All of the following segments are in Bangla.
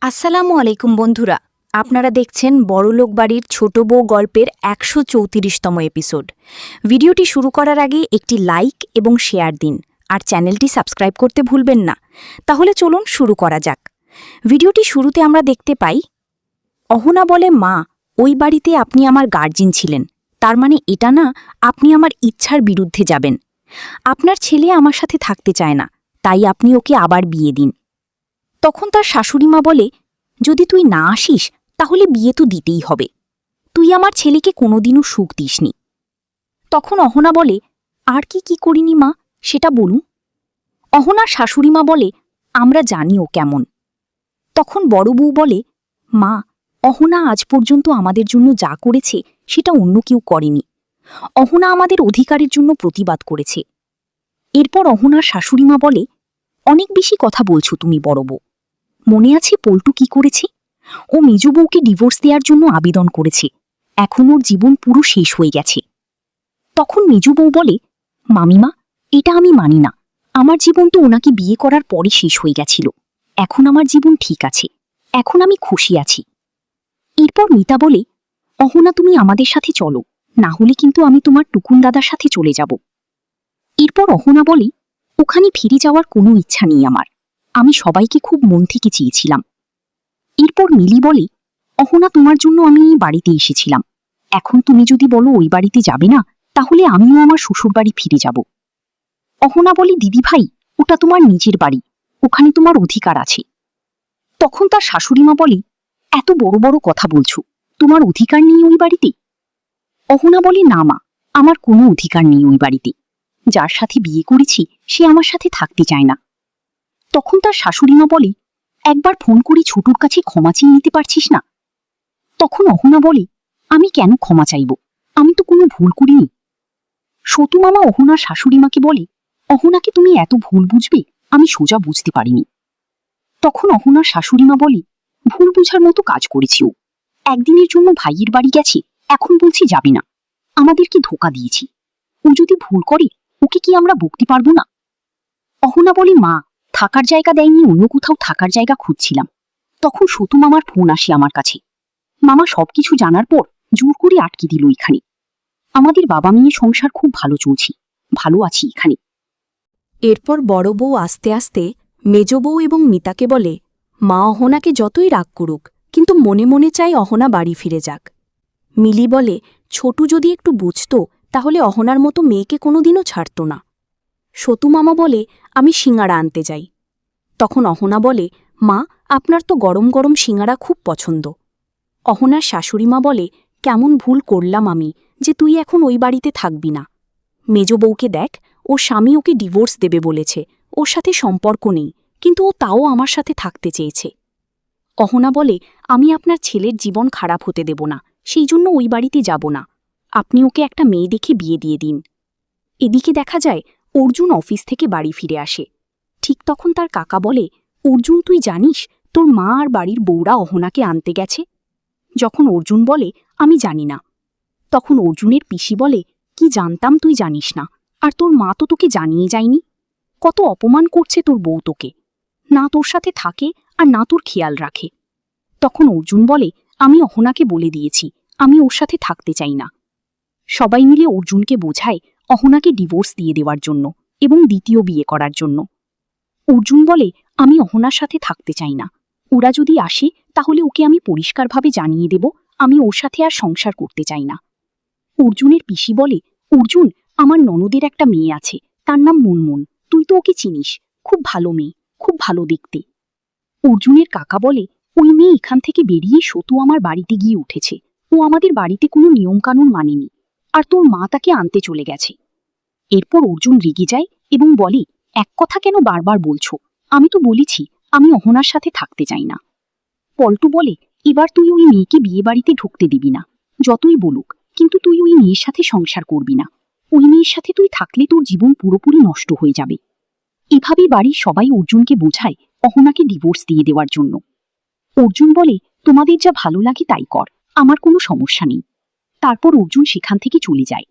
আসসালামু আলাইকুম বন্ধুরা, আপনারা দেখছেন বড়লোক বাড়ির ছোট বউ গল্পের ১৩৪তম এপিসোড। ভিডিওটি শুরু করার আগে একটি লাইক এবং শেয়ার দিন, আর চ্যানেলটি সাবস্ক্রাইব করতে ভুলবেন না। তাহলে চলুন শুরু করা যাক। ভিডিওটি শুরুতে আমরা দেখতে পাই, অহনা বলে, মা, ওই বাড়িতে আপনি আমার গার্জিয়ান ছিলেন, তার মানে এটা না আপনি আমার ইচ্ছার বিরুদ্ধে যাবেন। আপনার ছেলে আমার সাথে থাকতে চায় না, তাই আপনি ওকে আবার বিয়ে দিন। তখন তার শাশুড়িমা বলে, যদি তুই না আসিস তাহলে বিয়ে তো দিতেই হবে, তুই আমার ছেলেকে কোনোদিনও সুখ দিসনি। তখন অহনা বলে, আর কি করিনি মা, সেটা বলুন। অহনার শাশুড়িমা বলে, আমরা জানি ও কেমন। তখন বড় বউ বলে, মা, অহনা আজ পর্যন্ত আমাদের জন্য যা করেছে সেটা অন্য কেউ করেনি। অহনা আমাদের অধিকারের জন্য প্রতিবাদ করেছে। এরপর অহনার শাশুড়িমা বলে, অনেক বেশি কথা বলছো তুমি বড় বউ। মনে আছে পল্টু কি করেছে? ও মেজ বউকে ডিভোর্স দেওয়ার জন্য আবেদন করেছে। এখন ওর জীবন পুরো শেষ হয়ে গেছে। তখন মেজ বউ বলে, মামিমা, এটা আমি মানি না। আমার জীবন তো ওনাকে বিয়ে করার পরে শেষ হয়ে গেছিল। এখন আমার জীবন ঠিক আছে, এখন আমি খুশি আছি। এরপর মিতা বলে, অহনা, তুমি আমাদের সাথে চলো, না হলে কিন্তু আমি তোমার টুকুন দাদার সাথে চলে যাব। এরপর অহনা বলে, ওখানে ফিরে যাওয়ার কোনো ইচ্ছা নেই আমার, আমি সবাইকে খুব মন থেকে চেয়েছিলাম। এরপর মিলি বলে, অহনা, তোমার জন্য আমি এই বাড়িতে এসেছিলাম। এখন তুমি যদি বলো ওই বাড়িতে যাবে না, তাহলে আমিও আমার শ্বশুর বাড়ি ফিরে যাব। অহনা বলে, দিদি ভাই, ওটা তোমার নিজের বাড়ি, ওখানে তোমার অধিকার আছে। তখন তার শাশুড়িমা বলে, এত বড় বড় কথা বলছো, তোমার অধিকার নেই ওই বাড়িতে? অহনা বলে, না মা, আমার কোনো অধিকার নেই ওই বাড়িতে। যার সাথে বিয়ে করেছি সে আমার সাথে থাকতে চায় না। তখন তার শাশুড়িমা বলে, একবার ফোন করে ছোটুর কাছে ক্ষমা চেয়ে নিতে পারছিস না? তখন অহনা বলে, আমি কেন ক্ষমা চাইব, আমি তো কোনো ভুল করিনি। সতু মামা অহনার শাশুড়িমাকে বলে, অহনাকে তুমি এত ভুল বুঝবে আমি সোজা বুঝতে পারিনি। তখন অহনার শাশুড়িমা বলে, ভুল বুঝার মতো কাজ করেছি ও। একদিনের জন্য ভাইয়ের বাড়ি গেছে, এখন বলছি যাবে না। আমাদেরকে ধোকা দিয়েছি। ও যদি ভুল করে ওকে কি আমরা বকতে পারবো না? অহনা বলে, মা, থাকার জায়গা দেয়নি, অন্য কোথাও থাকার জায়গা খুঁজছিলাম। তখন সতু মামার ফোন আসে আমার কাছে। মামা সবকিছু জানার পর জোর করে আটকে দিল এখানে। আমাদের বাবা মেয়ে সংসার খুব ভালো চলছে, ভালো আছি এখানে। এরপর বড় বউ আস্তে আস্তে মেজ বউ এবং মিতাকে বলে, মা অহনাকে যতই রাগ করুক, কিন্তু মনে মনে চাই অহনা বাড়ি ফিরে যাক। মিলি বলে, ছোটু যদি একটু বুঝত তাহলে অহনার মতো মেয়েকে কোনোদিনও ছাড়ত না। সতু মামা বলে, আমি সিঙাড়া আনতে যাই। তখন অহনা বলে, মা, আপনার তো গরম গরম সিঙাড়া খুব পছন্দ। অহনার শাশুড়িমা বলে, কেমন ভুল করলাম আমি যে তুই এখন ওই বাড়িতে থাকবি না। মেজ বউকে দেখ, ওর স্বামী ওকে ডিভোর্স দেবে বলেছে, ওর সাথে সম্পর্ক নেই, কিন্তু ও তাও আমার সাথে থাকতে চেয়েছে। অহনা বলে, আমি আপনার ছেলের জীবন খারাপ হতে দেব না, সেই জন্য ওই বাড়িতে যাব না। আপনি ওকে একটা মেয়ে দেখে বিয়ে দিয়ে দিন। এদিকে দেখা যায় অর্জুন অফিস থেকে বাড়ি ফিরে আসে। ঠিক তখন তার কাকা বলে, অর্জুন, তুই জানিস তোর মা আর বাড়ির বউরা অহনাকে আনতে গেছে? যখন অর্জুন বলে, আমি জানি না, তখন অর্জুনের পিসি বলে, কি জানতাম তুই জানিস না, আর তোর মা তো তোকে জানিয়ে যায়নি। কত অপমান করছে তোর বউ তোকে, না তোর সাথে থাকে আর না তোর খেয়াল রাখে। তখন অর্জুন বলে, আমি অহনাকে বলে দিয়েছি আমি ওর সাথে থাকতে চাই না। সবাই মিলে অর্জুনকে বোঝায় অহনাকে ডিভোর্স দিয়ে দেওয়ার জন্য এবং দ্বিতীয় বিয়ে করার জন্য। অর্জুন বলে, আমি অহনার সাথে থাকতে চাই না, ওরা যদি আসে তাহলে ওকে আমি পরিষ্কারভাবে জানিয়ে দেব আমি ওর সাথে আর সংসার করতে চাই না। অর্জুনের পিসি বলে, অর্জুন, আমার ননদের একটা মেয়ে আছে, তার নাম মুনমুন, তুই তো ওকে চিনিস, খুব ভালো মেয়ে, খুব ভালো দেখতে। অর্জুনের কাকা বলে, ওই মেয়ে এখান থেকে বেরিয়ে সতু আমার বাড়িতে গিয়ে উঠেছে, ও আমাদের বাড়িতে কোনো নিয়মকানুন মানেনি, আর তোর মা তাকে আনতে চলে গেছে। এরপর অর্জুন রেগে যায় এবং বলে, এক কথা কেন বারবার বলছো, আমি তো বলেছি আমি অহনার সাথে থাকতে চাই না। পল্টু বলে, এবার তুই ওই মেয়েকে বিয়ে বাড়িতে ঢুকতে দিবি না, যতই বলুক, কিন্তু তুই ওই মেয়ের সাথে সংসার করবি না। ওই মেয়ের সাথে তুই থাকলে তোর জীবন পুরোপুরি নষ্ট হয়ে যাবে। এভাবে বাড়ির সবাই অর্জুনকে বোঝায় অহনাকে ডিভোর্স দিয়ে দেওয়ার জন্য। অর্জুন বলে, তোমাদের যা ভালো লাগে তাই কর, আমার কোনো সমস্যা নেই। তারপর অর্জুন সেখান থেকে চলে যায়।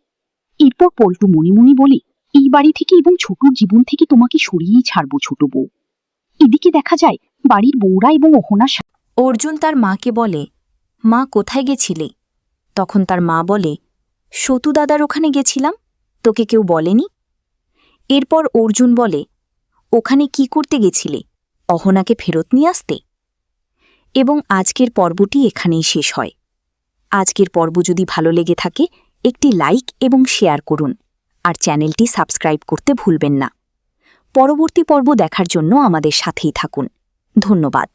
এরপর পল্টু মনে মনে বলে, এই বাড়ি থেকে এবং ছোটুর জীবন থেকে তোমাকে সরিয়েই ছাড়বো ছোট বউ। এদিকে দেখা যায় বাড়ির বউরা এবং অহনার অর্জুন তার মাকে বলে, মা কোথায় গেছিলে? তখন তার মা বলে, সতু দাদার ওখানে গেছিলাম, তোকে কেউ বলেনি? এরপর অর্জুন বলে, ওখানে কি করতে গেছিলে? অহনাকে ফেরত নিয়ে আসতে? এবং আজকের পর্বটি এখানেই শেষ হয়। আজকের পর্ব যদি ভালো লেগে থাকে একটি লাইক এবং শেয়ার করুন, আর চ্যানেলটি সাবস্ক্রাইব করতে ভুলবেন না। পরবর্তী পর্ব দেখার জন্য আমাদের সাথেই থাকুন। ধন্যবাদ।